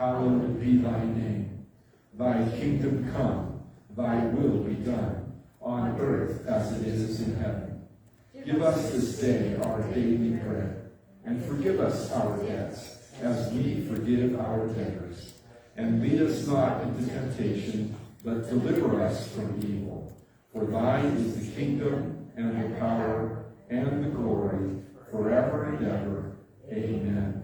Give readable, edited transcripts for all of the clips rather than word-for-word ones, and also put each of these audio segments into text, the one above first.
hallowed be thy name. Thy kingdom come, thy will be done, on earth as it is in heaven. Give us this day our daily bread, and forgive us our debts, as we forgive our debtors. And lead us not into temptation, but deliver us from evil. For thine is the kingdom, and the power, and the glory, forever and ever. Amen.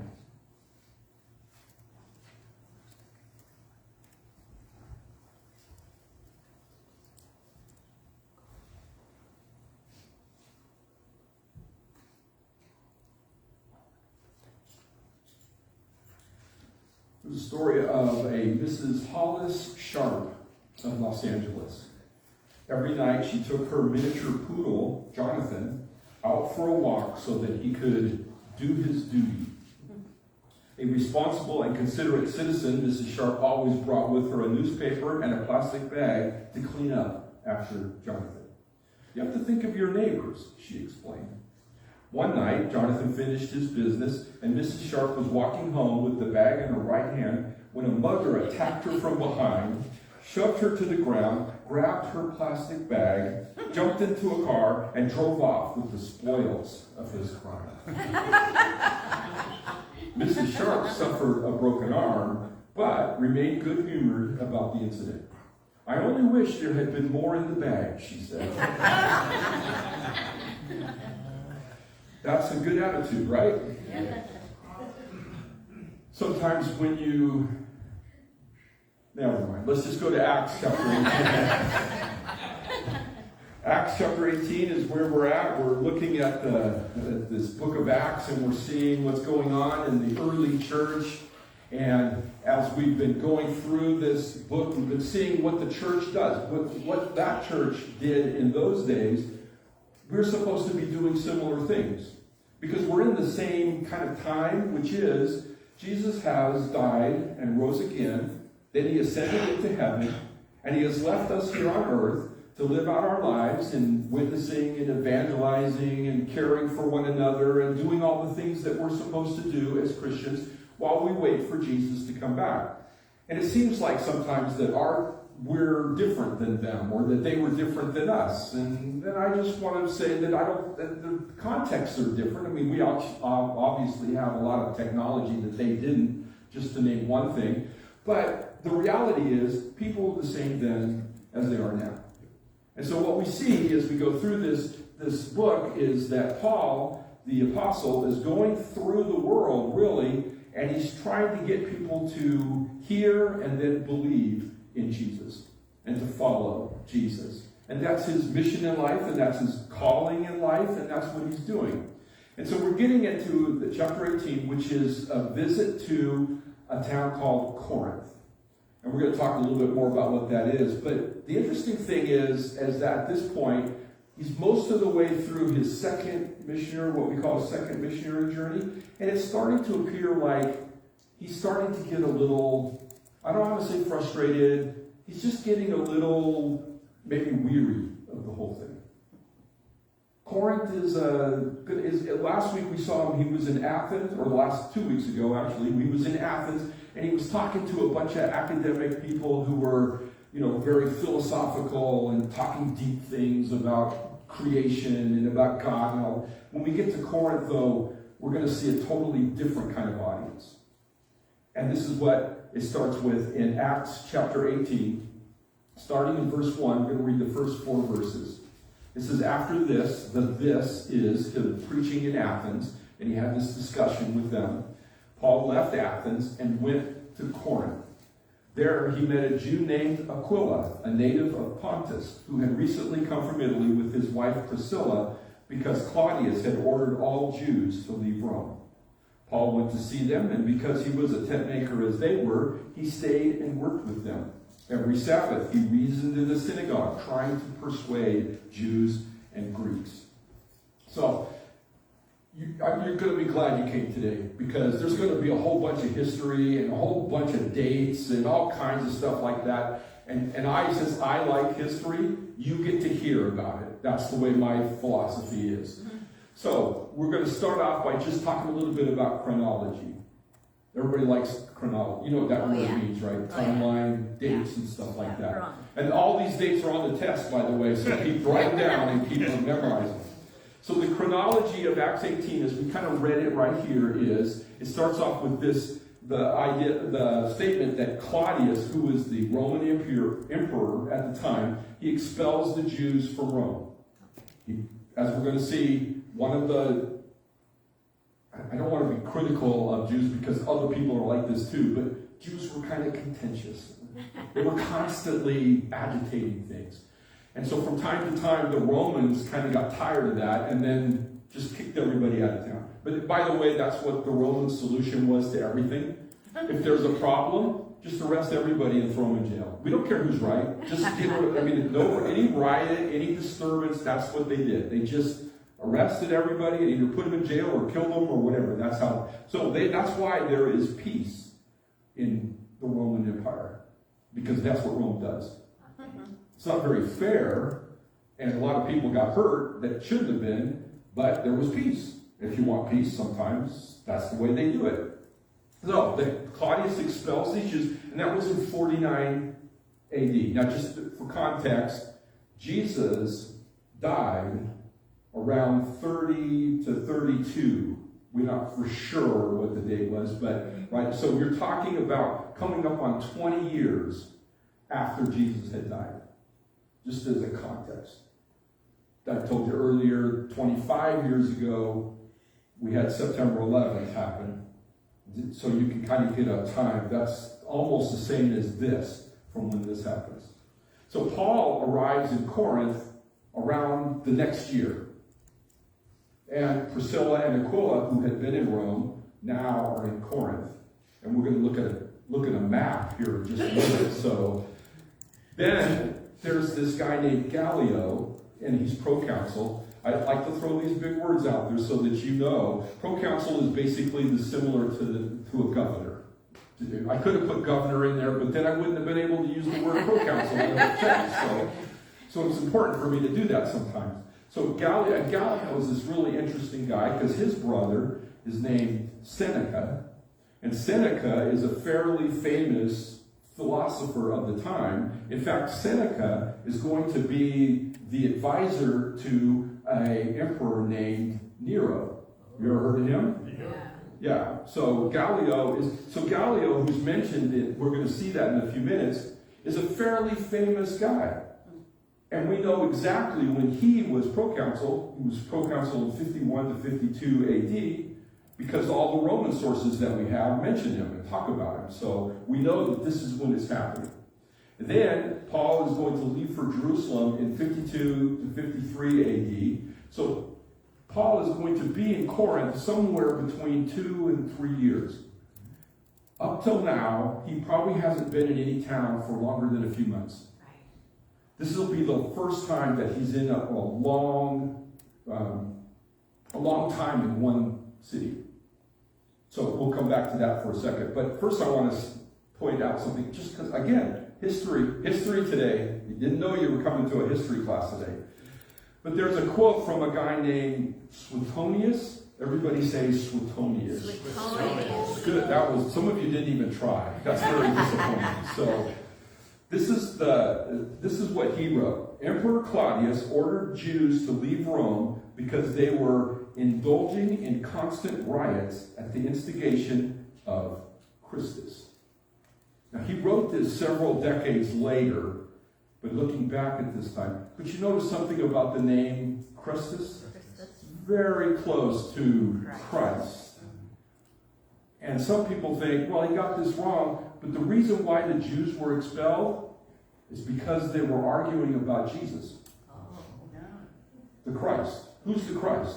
The story of a Mrs. Hollis Sharp of Los Angeles. Every night she took her miniature poodle, Jonathan, out for a walk so that he could do his duty. A responsible and considerate citizen, Mrs. Sharp always brought with her a newspaper and a plastic bag to clean up after Jonathan. You have to think of your neighbors, she explained. One night, Jonathan finished his business, and Mrs. Sharp was walking home with the bag in her right hand when a mugger attacked her from behind, shoved her to the ground, grabbed her plastic bag, jumped into a car, and drove off with the spoils of his crime. Mrs. Sharp suffered a broken arm, but remained good-humored about the incident. I only wish there had been more in the bag, she said. That's a good attitude, right? Yeah. Sometimes when you... Never mind. Let's just go to Acts chapter 18. Acts chapter 18 is where we're at. We're looking at this book of Acts, and we're seeing what's going on in the early church. And as we've been going through this book, we've been seeing what the church does, what that church did in those days. We're supposed to be doing similar things because we're in the same kind of time, which is Jesus has died and rose again. Then he ascended into heaven, and he has left us here on earth to live out our lives in witnessing and evangelizing and caring for one another and doing all the things that we're supposed to do as Christians while we wait for Jesus to come back. And it seems like sometimes that we're different than them, or that they were different than us. And then I just want to say that the contexts are different. I mean, we obviously have a lot of technology that they didn't, just to name one thing. But the reality is, people are the same then as they are now. And so what we see as we go through this book is that Paul, the apostle, is going through the world, really, and he's trying to get people to hear and then believe in Jesus and to follow Jesus. And that's his mission in life, and that's his calling in life, and that's what he's doing. And so we're getting into the chapter 18, which is a visit to a town called Corinth. And we're going to talk a little bit more about what that is. But the interesting thing is that at this point, he's most of the way through his second missionary, what we call a second missionary journey. And it's starting to appear like he's starting to get a little, I don't want to say frustrated. He's just getting a little maybe weary of the whole thing. Corinth is last week we saw him, he was in Athens, or the last 2 weeks ago actually, he was in Athens, and he was talking to a bunch of academic people who were, very philosophical and talking deep things about creation and about God and all. When we get to Corinth, though, we're going to see a totally different kind of audience. And this is what it starts with in Acts chapter 18, starting in verse 1. We're going to read the first 4 verses. It says, after this, this is him preaching in Athens, and he had this discussion with them. Paul left Athens and went to Corinth. There he met a Jew named Aquila, a native of Pontus, who had recently come from Italy with his wife Priscilla, because Claudius had ordered all Jews to leave Rome. Paul went to see them, and because he was a tent maker as they were, he stayed and worked with them. Every Sabbath, he reasoned in the synagogue, trying to persuade Jews and Greeks. So, you're going to be glad you came today, because there's going to be a whole bunch of history and a whole bunch of dates and all kinds of stuff like that. And since I like history, you get to hear about it. That's the way my philosophy is. So, we're going to start off by just talking a little bit about chronology. Everybody likes chronology. You know what that word means, right? Timeline, dates, and stuff like that. And all these dates are on the test, by the way, so keep writing down and keep memorizing. So the chronology of Acts 18, as we kind of read it right here, is it starts off with the statement that Claudius, who was the Roman emperor at the time, he expels the Jews from Rome. As we're going to see, I don't want to be critical of Jews because other people are like this too, but Jews were kind of contentious. They were constantly agitating things. And so from time to time, the Romans kind of got tired of that and then just kicked everybody out of town. But by the way, that's what the Roman solution was to everything. If there's a problem, just arrest everybody and throw them in jail. We don't care who's right. Just any riot, any disturbance, that's what they did. They just arrested everybody and either put them in jail or killed them or whatever. That's why there is peace in the Roman Empire. Because that's what Rome does. It's not very fair, and a lot of people got hurt that shouldn't have been, but there was peace. If you want peace, sometimes that's the way they do it. So, Claudius expels these Jews, and that was in 49 AD. Now, just for context, Jesus died around 30 to 32. We're not for sure what the date was, but, right, so we're talking about coming up on 20 years after Jesus had died. Just as a context. I told you earlier, 25 years ago, we had September 11th happen. So you can kind of get a time. That's almost the same as this from when this happens. So Paul arrives in Corinth around the next year. And Priscilla and Aquila, who had been in Rome, now are in Corinth. And we're going to look at a map here in just a minute. So then there's this guy named Gallio, and he's proconsul. I like to throw these big words out there so that you know. Proconsul is basically similar to a governor. I could have put governor in there, but then I wouldn't have been able to use the word proconsul in the text. So it's important for me to do that sometimes. So Gallio is this really interesting guy because his brother is named Seneca, and Seneca is a fairly famous philosopher of the time. In fact, Seneca is going to be the advisor to an emperor named Nero. You ever heard of him? Yeah. So Gallio, who's mentioned, we're going to see that in a few minutes, is a fairly famous guy. And we know exactly when he was proconsul. He was proconsul in 51 to 52 AD, because all the Roman sources that we have mention him and talk about him. So we know that this is when it's happening. And then Paul is going to leave for Jerusalem in 52 to 53 AD. So Paul is going to be in Corinth somewhere between 2 and 3 years. Up till now, he probably hasn't been in any town for longer than a few months. This will be the first time that he's in a long time in one city. So we'll come back to that for a second. But first I want to point out something, just because, again, history today. You didn't know you were coming to a history class today. But there's a quote from a guy named Suetonius. Everybody say Suetonius. Suetonius. Good. That was, some of you didn't even try. That's very disappointing. So this is what he wrote. Emperor Claudius ordered Jews to leave Rome because they were indulging in constant riots at the instigation of Chrestus. Now, he wrote this several decades later, but looking back at this time. But you notice something about the name Chrestus? Very close to Christ. And some people think, well, he got this wrong, but the reason why the Jews were expelled is because they were arguing about Jesus. The Christ. Who's the Christ?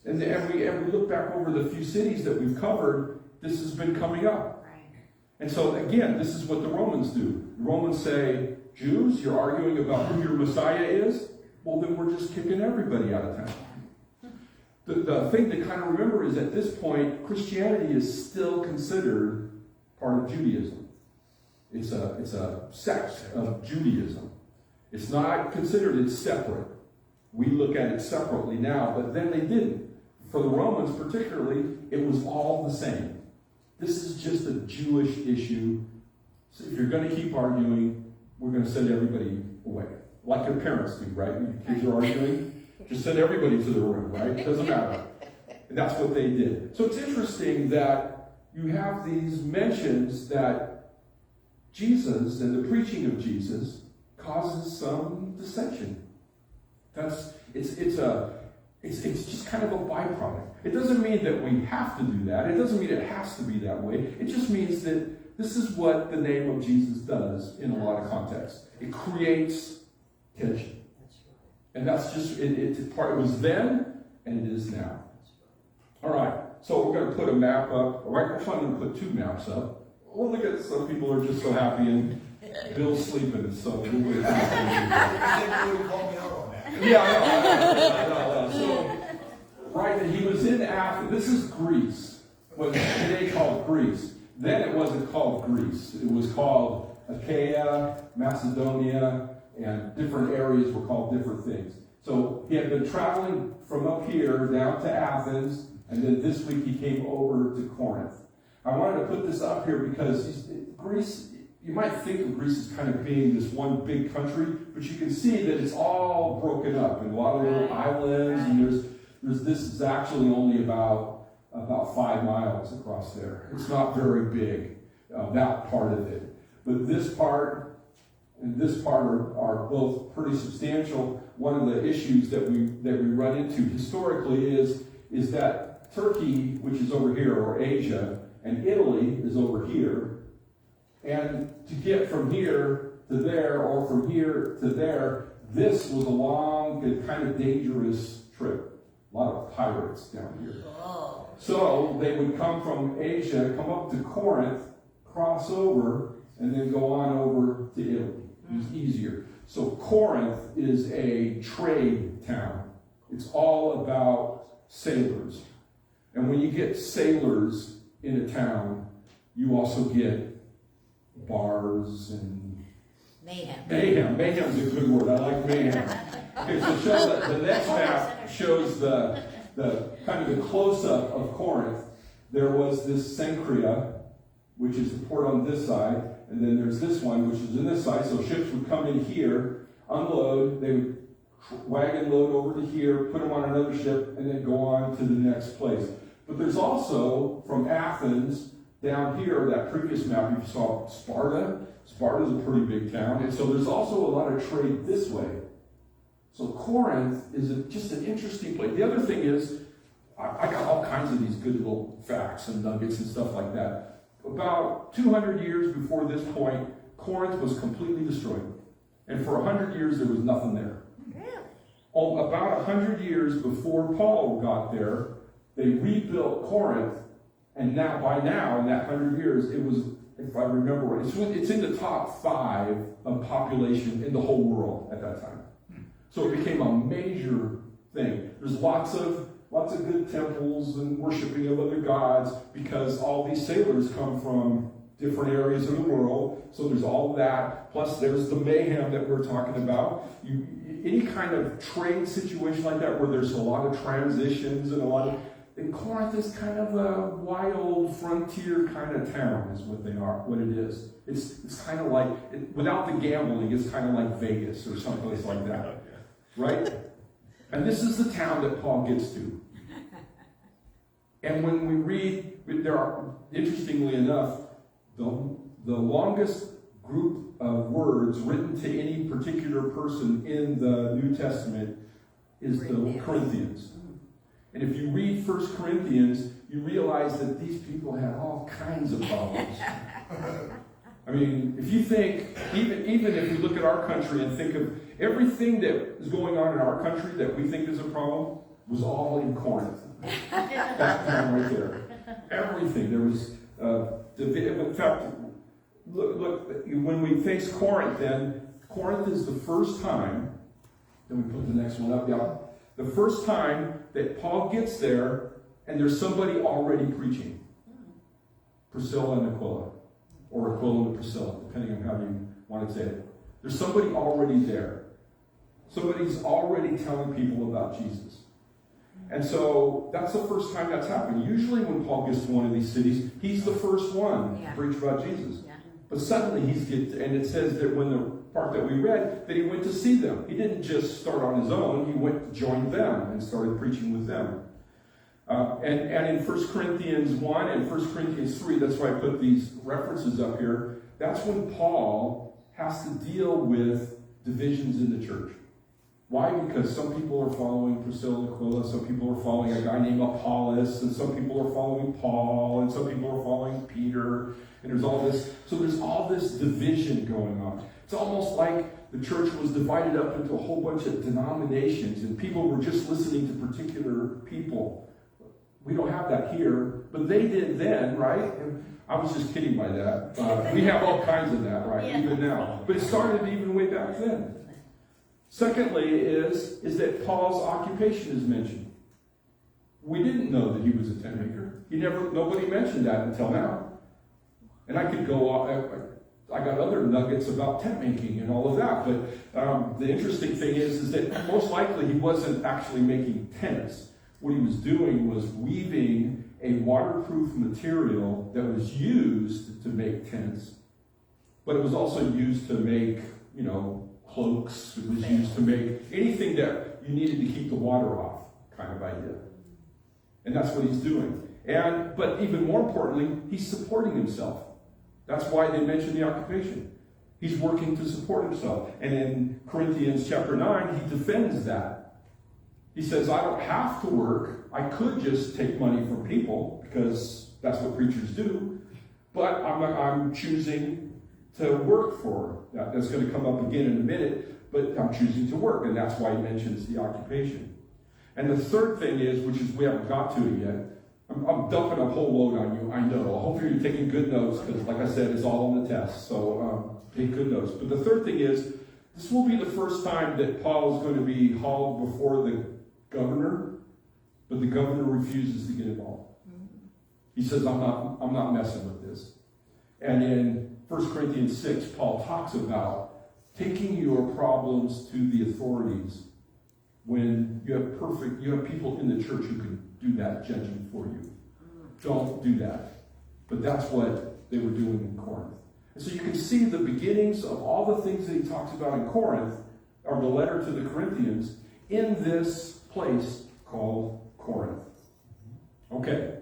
And we look back over the few cities that we've covered, this has been coming up. Right. And so again, this is what the Romans do. The Romans say, Jews, you're arguing about who your Messiah is? Well, then we're just kicking everybody out of town. The thing to kind of remember is at this point, Christianity is still considered part of Judaism. It's a sect of Judaism. It's not considered it's separate. We look at it separately now, but then they didn't. For the Romans particularly, it was all the same. this is just a Jewish issue. So if you're going to keep arguing, we're going to send everybody away. Like your parents do, right? When your kids are arguing, just send everybody to the room, right? It doesn't matter. And that's what they did. So it's interesting that you have these mentions that Jesus and the preaching of Jesus causes some dissension. It's just kind of a byproduct. It doesn't mean that we have to do that. It doesn't mean it has to be that way. It just means that this is what the name of Jesus does in a lot of contexts. It creates tension. And that's just, it was then and it is now. All right, so we're going to put a map up. Actually, I'm going to put two maps up. Oh, look at some people are just so happy and Bill's sleeping, so we'll wait. You called me out on that. Yeah, I know. So, right, he was in Athens. This is Greece, what is today called Greece. Then it wasn't called Greece. It was called Achaia, Macedonia, and different areas were called different things. So he had been traveling from up here down to Athens, and then this week he came over to Corinth. I wanted to put this up here because Greece, you might think of Greece as kind of being this one big country, but you can see that it's all broken up in a lot of little islands, and this is actually only about 5 miles across there. It's not very big, that part of it. But this part and this part are both pretty substantial. One of the issues that we run into historically is that Turkey, which is over here, or Asia, and Italy is over here. And to get from here to there, or from here to there, this was a long and kind of dangerous trip. A lot of pirates down here. Oh. So they would come from Asia, come up to Corinth, cross over, and then go on over to Italy. It was easier. So Corinth is a trade town. It's all about sailors. And when you get sailors in a town, you also get bars and mayhem. Mayhem's a good word. I like mayhem. Okay, so the next map shows the kind of the close-up of Corinth. There was this Cenchrea, which is the port on this side, and then there's this one, which is in this side. So ships would come in here, unload, they would wagon load over to here, put them on another ship, and then go on to the next place. But there's also, from Athens down here, that previous map you saw, Sparta. Sparta's a pretty big town, and so there's also a lot of trade this way. So Corinth is just an interesting place. The other thing is, I got all kinds of these good little facts and nuggets and stuff like that. About 200 years before this point, Corinth was completely destroyed. And for 100 years, there was nothing there. About 100 years before Paul got there, they rebuilt Corinth, and by now, in that 100 years, it was, if I remember right, it's in the top 5 of population in the whole world at that time. So it became a major thing. There's lots of good temples and worshiping of other gods because all these sailors come from different areas of the world. So there's all that. Plus there's the mayhem that we're talking about. Any kind of trade situation like that where there's a lot of transitions and Corinth is kind of a wild frontier kind of town is what it is. It's kind of like, without the gambling, it's kind of like Vegas or someplace like that. Right? And this is the town that Paul gets to. And when we read, there are, interestingly enough, the longest group of words written to any particular person in the New Testament is the Corinthians. And if you read 1 Corinthians, you realize that these people had all kinds of problems. I mean, if you think, even if you look at our country and think of everything that is going on in our country that we think is a problem, was all in Corinth. That town right there. Everything. There was, in fact, look, when we face Corinth then, Corinth is the first time, then we put the next one up, yeah. The first time that Paul gets there, and there's somebody already preaching. Priscilla and Aquila. Or Aquila and Priscilla, depending on how you want to say it. There's somebody already there. Somebody's already telling people about Jesus. And so that's the first time that's happened. Usually when Paul gets to one of these cities, he's the first one to preach about Jesus. Yeah. But suddenly and it says that when the part that we read, that he went to see them. He didn't just start on his own, he went to join them and started preaching with them. And in 1 Corinthians 1 and 1 Corinthians 3, that's why I put these references up here, that's when Paul has to deal with divisions in the church. Why? Because some people are following Priscilla and Aquila, some people are following a guy named Apollos, and some people are following Paul, and some people are following Peter, and there's all this. So there's all this division going on. It's almost like the church was divided up into a whole bunch of denominations, and people were just listening to particular people. We don't have that here, but they did then, right? And I was just kidding by that. We have all kinds of that, right, even now. But it started even way back then. Secondly is that Paul's occupation is mentioned. We didn't know that he was a tent maker. Nobody mentioned that until now. And I could go off, I got other nuggets about tent making and all of that, but the interesting thing is that most likely he wasn't actually making tents. What he was doing was weaving a waterproof material that was used to make tents, but it was also used to make, cloaks. It was used to make anything that you needed to keep the water off, kind of idea. And that's what he's doing. But even more importantly, he's supporting himself. That's why they mention the occupation. He's working to support himself. And in Corinthians chapter 9, he defends that. He says, I don't have to work. I could just take money from people because that's what preachers do. But I'm choosing to work for. That's going to come up again in a minute, but I'm choosing to work, and that's why he mentions the occupation. And the third thing is, which is we haven't got to it yet, I'm dumping a whole load on you, I know. Hopefully you're taking good notes, because like I said, it's all on the test, so take good notes. But the third thing is, this will be the first time that Paul is going to be hauled before the governor, but the governor refuses to get involved. He says, I'm not messing with this. And in 1 Corinthians 6, Paul talks about taking your problems to the authorities when you have people in the church who can do that judging for you. Don't do that. But that's what they were doing in Corinth. And so you can see the beginnings of all the things that he talks about in Corinth, or the letter to the Corinthians, in this place called Corinth. Okay.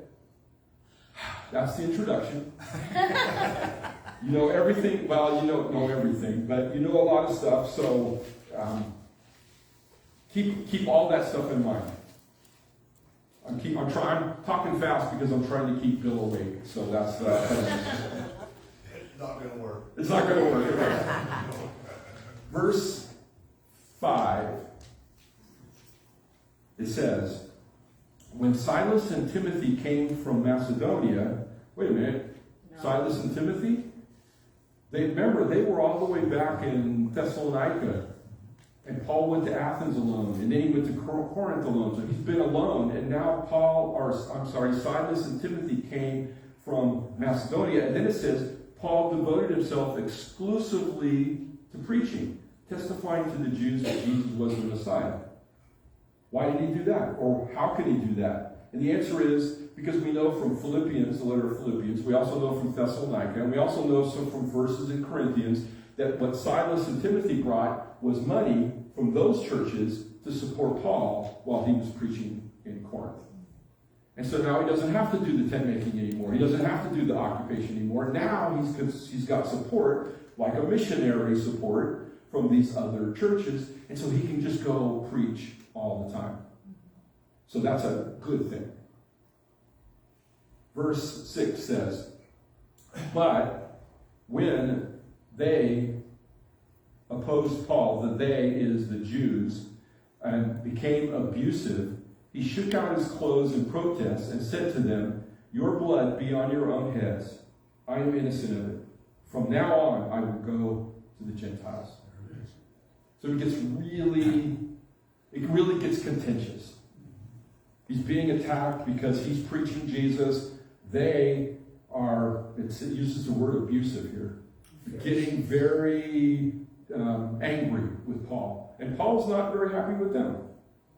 That's the introduction. You know everything. Well, you don't know everything, but you know a lot of stuff. So keep all that stuff in mind. I'm talking fast because I'm trying to keep Bill awake. So that's It's not going to work. It's not going to work. Verse 5. It says, when Silas and Timothy came from Macedonia, wait a minute, no. Silas and Timothy? They were all the way back in Thessalonica. And Paul went to Athens alone, and then he went to Corinth alone. So he's been alone, and now Silas and Timothy came from Macedonia. And then it says, Paul devoted himself exclusively to preaching, testifying to the Jews that Jesus was the Messiah. Why did he do that? Or how could he do that? And the answer is, because we know from Philippians, the letter of Philippians, we also know from Thessalonica, and we also know some from verses in Corinthians, that what Silas and Timothy brought was money from those churches to support Paul while he was preaching in Corinth. And so now he doesn't have to do the tent making anymore. He doesn't have to do the occupation anymore. Now he's got support, like a missionary support, from these other churches, and so he can just go preach all the time. So that's a good thing. Verse 6 says, but when they opposed Paul, the they is the Jews, and became abusive, he shook out his clothes in protest and said to them, your blood be on your own heads. I am innocent of it. From now on, I will go to the Gentiles. So it really gets contentious. He's being attacked because he's preaching Jesus. They are, it uses the word abusive here, getting very angry with Paul. And Paul's not very happy with them.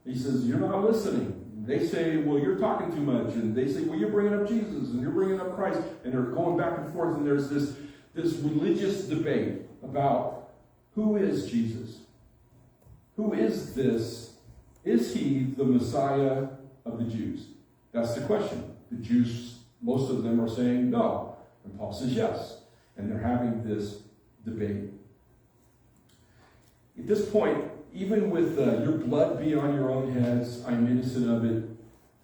He says, you're not listening. they say, well, you're talking too much. And they say, well, you're bringing up Jesus and you're bringing up Christ. And they're going back and forth. And there's this religious debate about who is Jesus? Who is this? Is he the Messiah of the Jews? That's the question. The Jews, most of them are saying no. And Paul says yes. And they're having this debate. At this point, even with your blood be on your own heads, I'm innocent of it.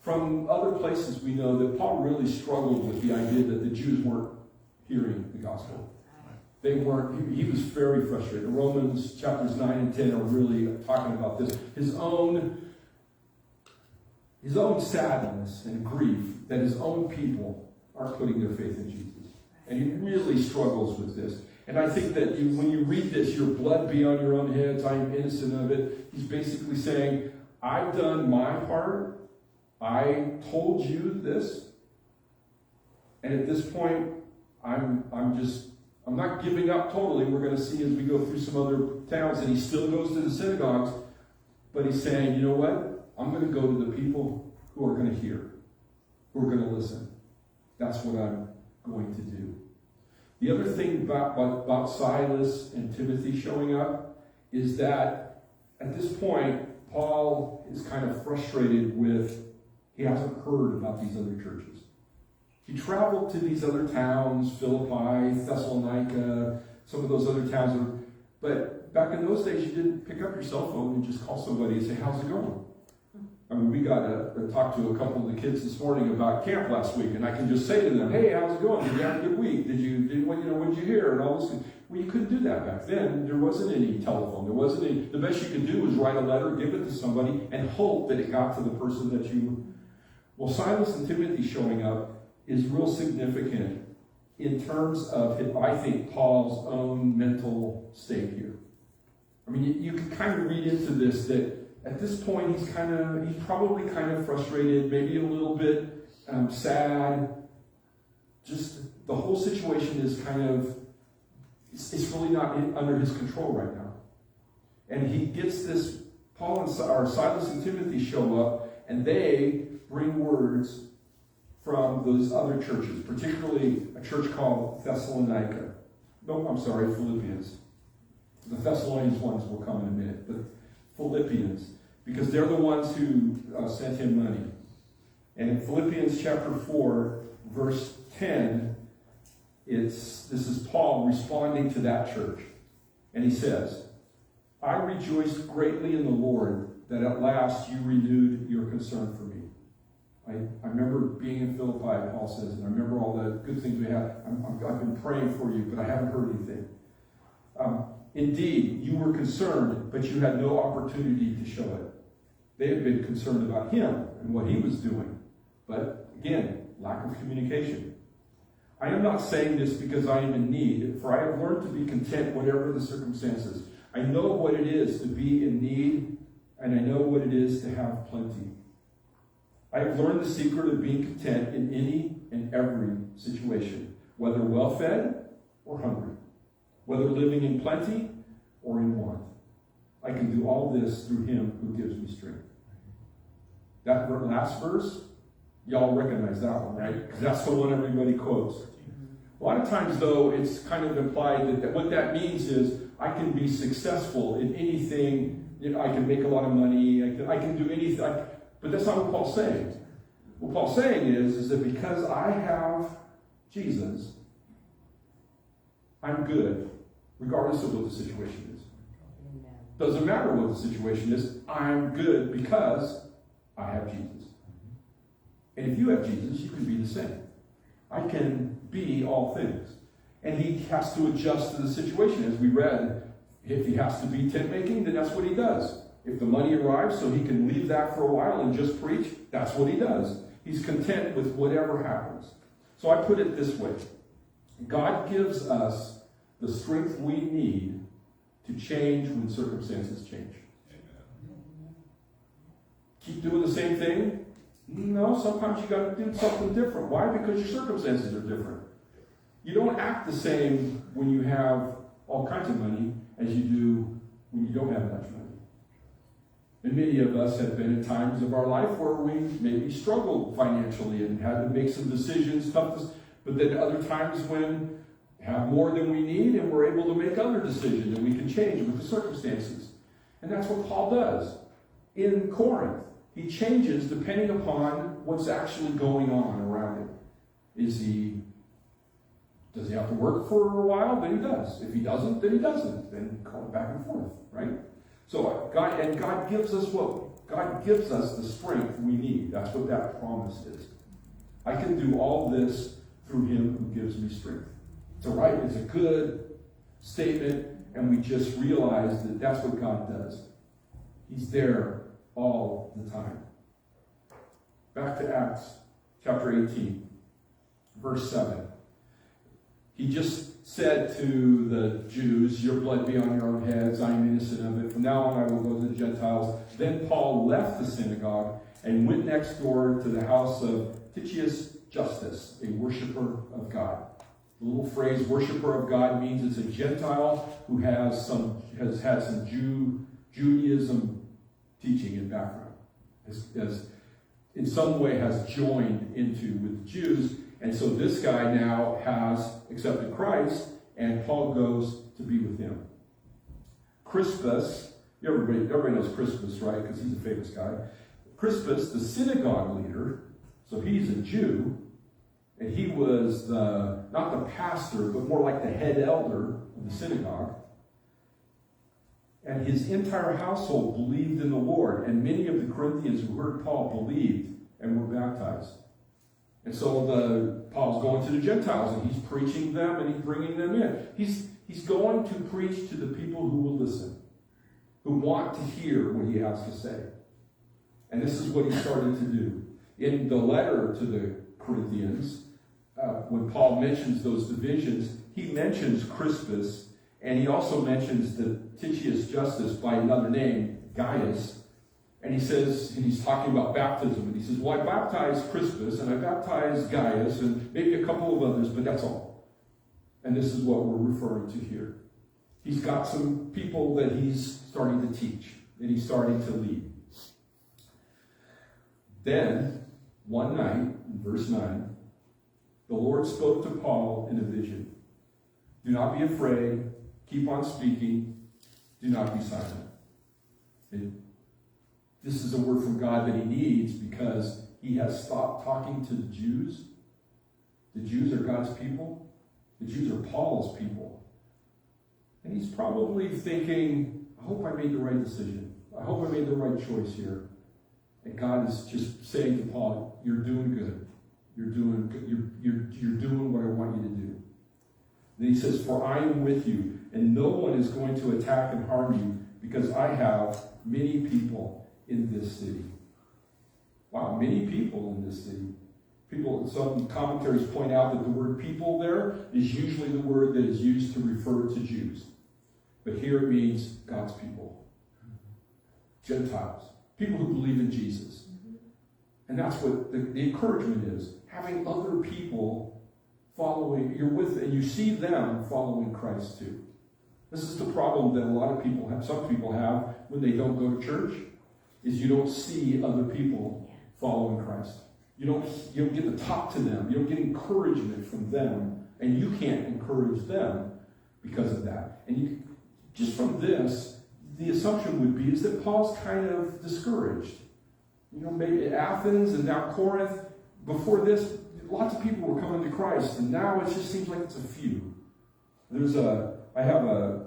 From other places we know that Paul really struggled with the idea that the Jews weren't hearing the gospel. They weren't, he was very frustrated. Romans chapters 9 and 10 are really talking about this. His own sadness and grief that his own people aren't putting their faith in Jesus. And he really struggles with this. And I think that when you read this, your blood be on your own heads, I am innocent of it. He's basically saying, I've done my part. I told you this. And at this point, I'm not giving up totally. We're going to see as we go through some other towns that he still goes to the synagogues. But he's saying, you know what? I'm going to go to the people who are going to hear, who are going to listen. That's what I'm going to do. The other thing about Silas and Timothy showing up is that at this point, Paul is kind of frustrated with, he hasn't heard about these other churches. He traveled to these other towns, Philippi, Thessalonica, some of those other towns. But back in those days, you didn't pick up your cell phone and just call somebody and say, how's it going? I mean, we got to talk to a couple of the kids this morning about camp last week, and I can just say to them, hey, how's it going? Did you have a good week? What did you hear? And all this. Well, you couldn't do that back then. There wasn't any telephone. There wasn't any. The best you could do was write a letter, give it to somebody, and hope that it got to the person that you. Well, Silas and Timothy showing up is real significant in terms of, I think, Paul's own mental state here. I mean, you can kind of read into this that at this point he's probably kind of frustrated, maybe a little bit sad. Just the whole situation is kind of, it's really not under his control right now. And he gets this, Silas and Timothy show up, and they bring words from those other churches, particularly a church called Thessalonica. No, I'm sorry, Philippians. The Thessalonians ones will come in a minute, but Philippians, because they're the ones who sent him money. And in Philippians chapter 4, verse 10, this is Paul responding to that church. And he says, I rejoiced greatly in the Lord that at last you renewed your concern for me. I remember being in Philippi, Paul says, and I remember all the good things we had. I've been praying for you, but I haven't heard anything. Indeed, you were concerned, but you had no opportunity to show it. They had been concerned about him and what he was doing. But again, lack of communication. I am not saying this because I am in need, for I have learned to be content whatever the circumstances. I know what it is to be in need, and I know what it is to have plenty. I have learned the secret of being content in any and every situation, whether well-fed or hungry, whether living in plenty or in want. I can do all this through him who gives me strength. That last verse, y'all recognize that one, right? Because that's the one everybody quotes. A lot of times, though, it's kind of implied that what that means is I can be successful in anything. I can make a lot of money. I can do anything. But that's not what Paul's saying. What Paul's saying is that because I have Jesus, I'm good, regardless of what the situation is. Doesn't matter what the situation is, I'm good because I have Jesus. And if you have Jesus, you can be the same. I can be all things. And he has to adjust to the situation. As we read, if he has to be tent making, then that's what he does. If the money arrives so he can leave that for a while and just preach, that's what he does. He's content with whatever happens. So I put it this way. God gives us the strength we need to change when circumstances change. Keep doing the same thing? No, sometimes you got to do something different. Why? Because your circumstances are different. You don't act the same when you have all kinds of money as you do when you don't have much money. And many of us have been in times of our life where we maybe struggled financially and had to make some decisions, but then other times when we have more than we need and we're able to make other decisions and we can change with the circumstances. And that's what Paul does in Corinth. He changes depending upon what's actually going on around him. Does he have to work for a while? Then he does. If he doesn't, then he doesn't. Then going back and forth, right? So God gives us God gives us the strength we need. That's what that promise is. I can do all this through him who gives me strength. It's a good statement, and we just realize that that's what God does. He's there all the time. Back to Acts chapter 18, verse 7. He just said to the Jews, your blood be on your own heads, I am innocent of it. From now on I will go to the Gentiles. Then Paul left the synagogue and went next door to the house of Titius Justus, a worshiper of God. The little phrase worshiper of God means it's a Gentile who has had some Judaism teaching and background. Has in some way has joined into with the Jews. And so this guy now has accepted Christ, and Paul goes to be with him. Crispus, everybody knows Crispus, right? Because he's a famous guy. Crispus, the synagogue leader, so he's a Jew, and he was not the pastor, but more like the head elder of the synagogue. And his entire household believed in the Lord, and many of the Corinthians who heard Paul believed and were baptized. And so Paul's going to the Gentiles, and he's preaching them, and he's bringing them in. He's going to preach to the people who will listen, who want to hear what he has to say. And this is what he started to do. In the letter to the Corinthians, when Paul mentions those divisions, he mentions Crispus, and he also mentions the Titius Justus by another name, Gaius. And he says, and he's talking about baptism, and he says, well, I baptized Crispus, and I baptized Gaius, and maybe a couple of others, but that's all. And this is what we're referring to here. He's got some people that he's starting to teach, and he's starting to lead. Then, one night, in verse 9, the Lord spoke to Paul in a vision. Do not be afraid. Keep on speaking. Do not be silent. This is a word from God that he needs because he has stopped talking to the Jews. The Jews are God's people. The Jews are Paul's people. And he's probably thinking, I hope I made the right decision. I hope I made the right choice here. And God is just saying to Paul, you're doing good. You're doing good. You're doing what I want you to do. And he says, for I am with you, and no one is going to attack and harm you, because I have many people in this city. Wow, many people in this city. Some commentaries point out that the word people there is usually the word that is used to refer to Jews. But here it means God's people. Gentiles. People who believe in Jesus. And that's what the encouragement is. Having other people following, you're with, and you see them following Christ too. This is the problem that a lot of people have, some people have, when they don't go to church, is you don't see other people following Christ. You don't get to talk to them. You don't get encouragement from them, and you can't encourage them because of that. And just from this, the assumption would be is that Paul's kind of discouraged. Maybe Athens and now Corinth. Before this, lots of people were coming to Christ, and now it just seems like it's a few. I have a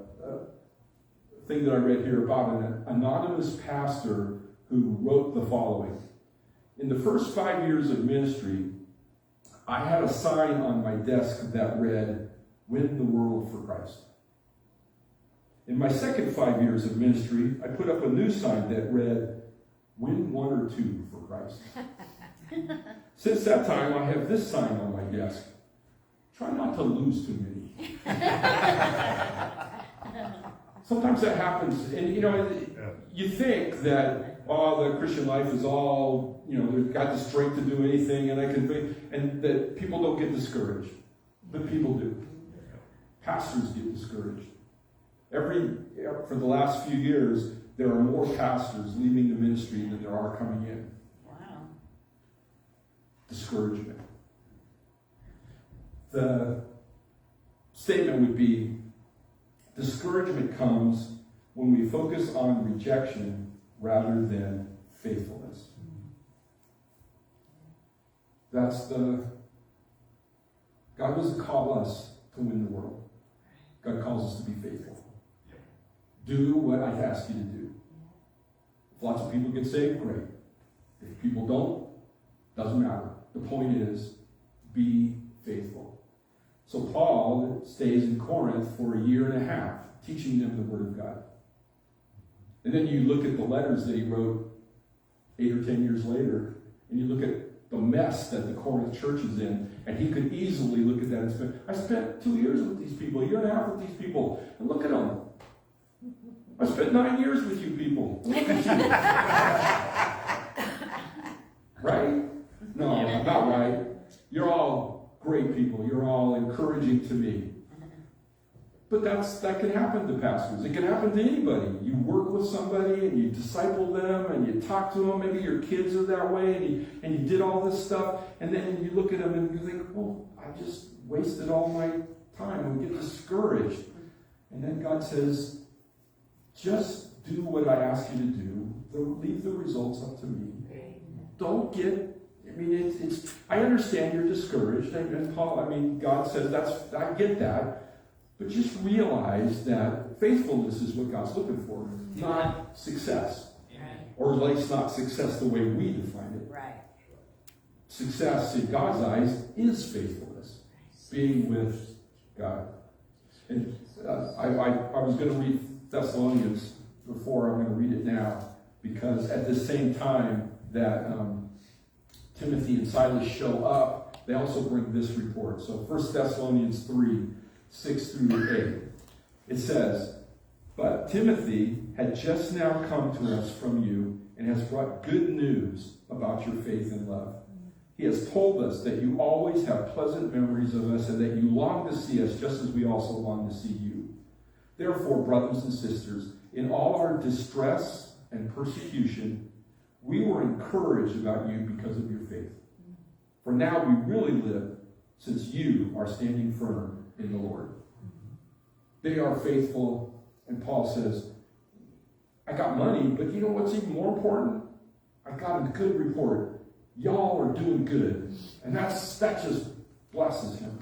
thing that I read here about an anonymous pastor who wrote the following. In the first 5 years of ministry, I had a sign on my desk that read, "Win the world for Christ." In my second 5 years of ministry, I put up a new sign that read, "Win one or two for Christ." Since that time, I have this sign on my desk. Try not to lose too many. Sometimes that happens, and you think that, the Christian life is all, they've got the strength to do anything, and that people don't get discouraged. But people do. Pastors get discouraged. For the last few years, there are more pastors leaving the ministry than there are coming in. Wow. Discouragement. The statement would be, discouragement comes when we focus on rejection rather than faithfulness. God doesn't call us to win the world. God calls us to be faithful. Do what I ask you to do. If lots of people get saved, great. If people don't, doesn't matter. The point is, be faithful. So Paul stays in Corinth for 1.5 years, teaching them the Word of God. And then you look at the letters that he wrote 8 or 10 years later, and you look at the mess that the Corinth church is in, and he could easily look at that and say, I spent 2 years with these people, 1.5 years with these people, and look at them. I spent 9 years with you people. Right? No, not right. You're all great people. You're all encouraging to me. But that can happen to pastors. It can happen to anybody. You work with somebody and you disciple them and you talk to them. Maybe your kids are that way and you did all this stuff. And then you look at them and you think, well, I just wasted all my time. And we get discouraged. And then God says, just do what I ask you to do. Leave the results up to me. Don't get, I understand you're discouraged. And Paul, God says, I get that. But just realize that faithfulness is what God's looking for, not success. Or at least not success the way we define it. Right. Success in God's eyes is faithfulness. Being with God. And I was going to read Thessalonians before. I'm going to read it now, because at the same time that Timothy and Silas show up, they also bring this report. So 1 Thessalonians 3:6-8. It says, but Timothy had just now come to us from you and has brought good news about your faith and love. He has told us that you always have pleasant memories of us and that you long to see us just as we also long to see you. Therefore, brothers and sisters, in all our distress and persecution, we were encouraged about you because of your faith. For now we really live, since you are standing firm in the Lord. They are faithful, and Paul says, I got money, but you know what's even more important? I got a good report. Y'all are doing good. And that just blesses him.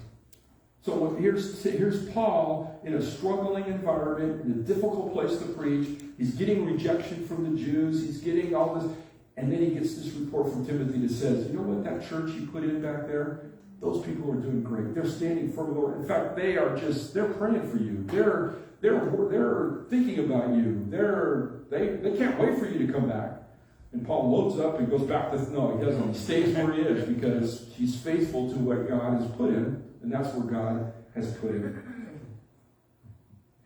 So here's Paul in a struggling environment, in a difficult place to preach. He's getting rejection from the Jews. He's getting all this. And then he gets this report from Timothy that says, you know what, that church you put in back there, those people are doing great. They're standing for the Lord. In fact, they're praying for you. They're thinking about you. They can't wait for you to come back. And Paul loads up and goes back to, no, he doesn't. He stays where he is because he's faithful to what God has put him, and that's where God has put him.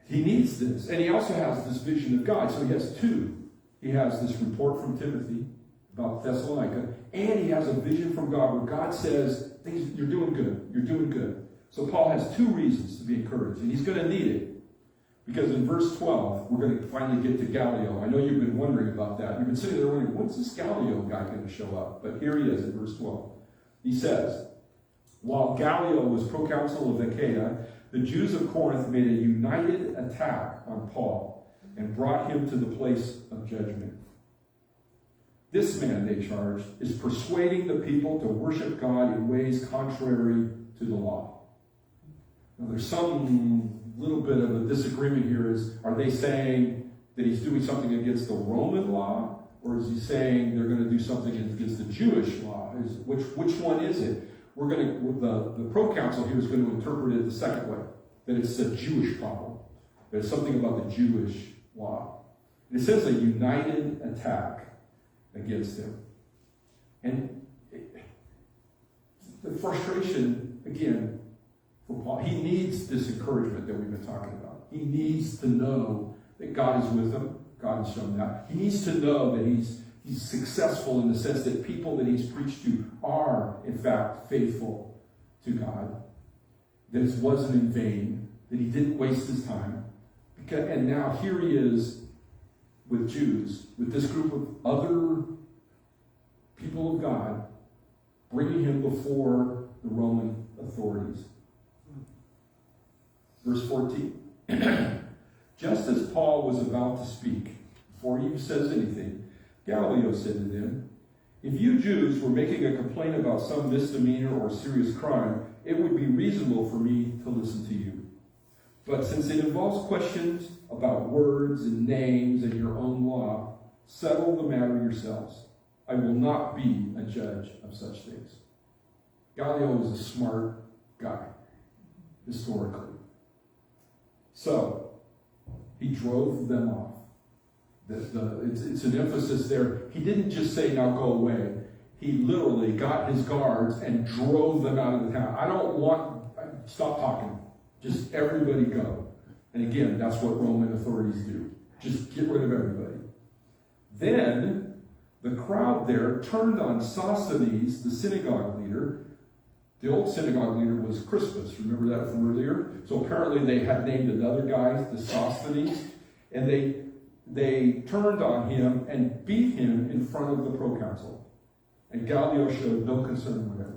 He needs this. And he also has this vision of God. So he has two. He has this report from Timothy about Thessalonica, and he has a vision from God where God says, you're doing good. You're doing good. So Paul has two reasons to be encouraged, and he's going to need it. Because in verse 12, we're going to finally get to Gallio. I know you've been wondering about that. You've been sitting there wondering, when's this Gallio guy going to show up? But here he is in verse 12. He says, while Gallio was proconsul of Achaia, the Jews of Corinth made a united attack on Paul and brought him to the place of judgment. This man, they charged, is persuading the people to worship God in ways contrary to the law. Now, there's some little bit of a disagreement here. Are they saying that he's doing something against the Roman law? Or is he saying they're going to do something against the Jewish law? Which one is it? The proconsul here is going to interpret it the second way, that it's a Jewish problem. There's something about the Jewish law. And it says a united attack against him. And the frustration, again, for Paul, he needs this encouragement that we've been talking about. He needs to know that God is with him. God has shown that. He needs to know that he's successful in the sense that people that he's preached to are, in fact, faithful to God. That it wasn't in vain. That he didn't waste his time. And now here he is with Jews, with this group of other people of God, bringing him before the Roman authorities. Verse 14. Just as Paul was about to speak, before he says anything, Gallio said to them, if you Jews were making a complaint about some misdemeanor or serious crime, it would be reasonable for me to listen to you. But since it involves questions about words and names and your own law, settle the matter yourselves. I will not be a judge of such things. Gallio was a smart guy, historically. So, he drove them off. It's an emphasis there. He didn't just say, now go away. He literally got his guards and drove them out of the town. Stop talking. Just everybody go. And again, that's what Roman authorities do. Just get rid of everybody. Then, the crowd there turned on Sosthenes, the synagogue leader. The old synagogue leader was Chrestus. Remember that from earlier? So apparently they had named another guy, the Sosthenes, and they turned on him and beat him in front of the proconsul. And Gallio showed no concern whatever.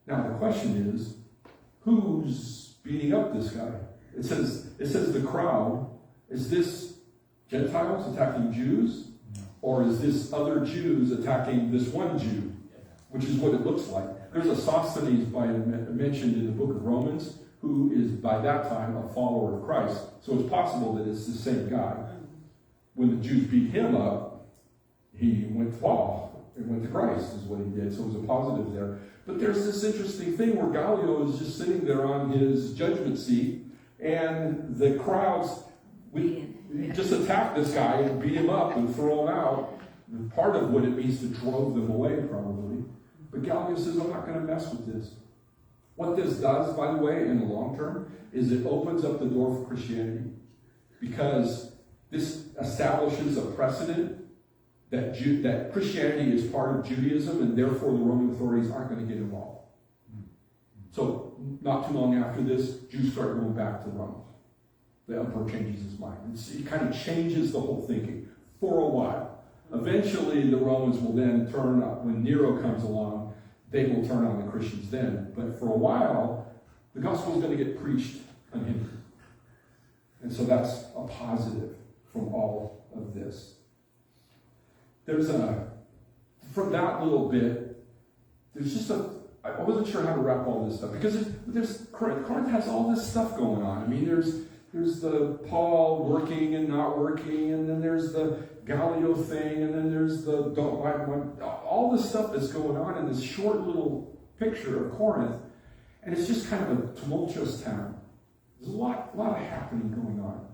Now the question is, who's beating up this guy? It says the crowd. Is this Gentiles attacking Jews? Or is this other Jews attacking this one Jew? Which is what it looks like. There's a Sosthenes mentioned in the book of Romans, who is by that time a follower of Christ. So it's possible that it's the same guy. When the Jews beat him up, he went to Paul and went to Christ, is what he did. So it was a positive there. But there's this interesting thing where Gallio is just sitting there on his judgment seat, and the crowds, we just attack this guy and beat him up and throw him out. And part of what it means to drove them away, probably. But Gallio says, I'm not going to mess with this. What this does, by the way, in the long term, is it opens up the door for Christianity. Because this establishes a precedent that Christianity is part of Judaism, and therefore the Roman authorities aren't going to get involved. So, not too long after this, Jews start going back to Rome. The emperor changes his mind. It kind of changes the whole thinking for a while. Eventually, the Romans will then turn up. When Nero comes along, they will turn on the Christians then. But for a while, the gospel is going to get preached unhindered. And so that's a positive from all of this. From that little bit, I wasn't sure how to wrap all this stuff. Because Corinth has all this stuff going on. I mean, there's the Paul working and not working, and then there's the Gallio thing, and then there's the all this stuff that's going on in this short little picture of Corinth, and it's just kind of a tumultuous town. There's a lot happening going on.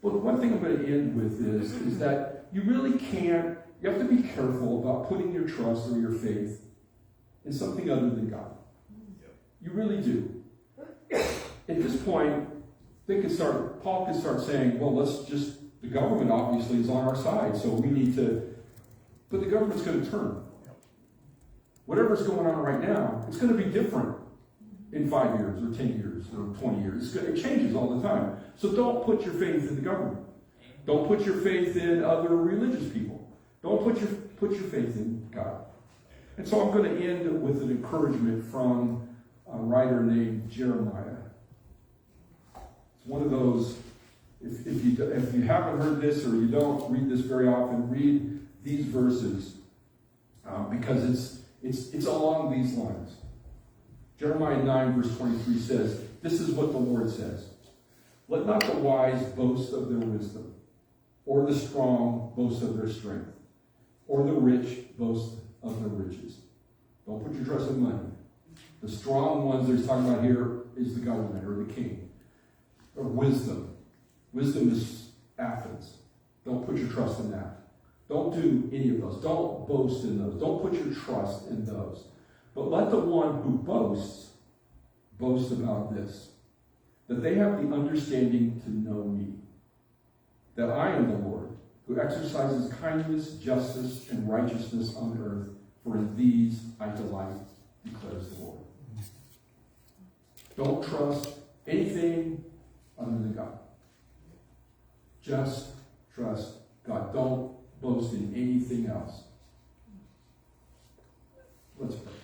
But one thing I'm going to end with is that you really can't, you have to be careful about putting your trust or your faith in something other than God. You really do. At this point, Paul could start saying, well, the government obviously is on our side, so we need to, but the government's going to turn. Whatever's going on right now, it's going to be different in 5 years or 10 years or 20 years. It changes all the time. So don't put your faith in the government. Don't put your faith in other religious people. Don't put your faith in God. And so I'm going to end with an encouragement from a writer named Jeremiah. It's one of those, if you haven't heard this or you don't read this very often, read these verses because it's along these lines. Jeremiah 9 verse 23 says, this is what the Lord says. Let not the wise boast of their wisdom, or the strong boast of their strength, or the rich boast of their riches. Don't put your trust in money. The strong ones that he's talking about here is the government or the king. Or wisdom. Wisdom is Athens. Don't put your trust in that. Don't do any of those. Don't boast in those. Don't put your trust in those. But let the one who boasts boast about this, that they have the understanding to know me, that I am the Lord, who exercises kindness, justice, and righteousness on earth, for in these I delight, declares the Lord. Don't trust anything other than God. Just trust God. Don't boast in anything else. Let's pray.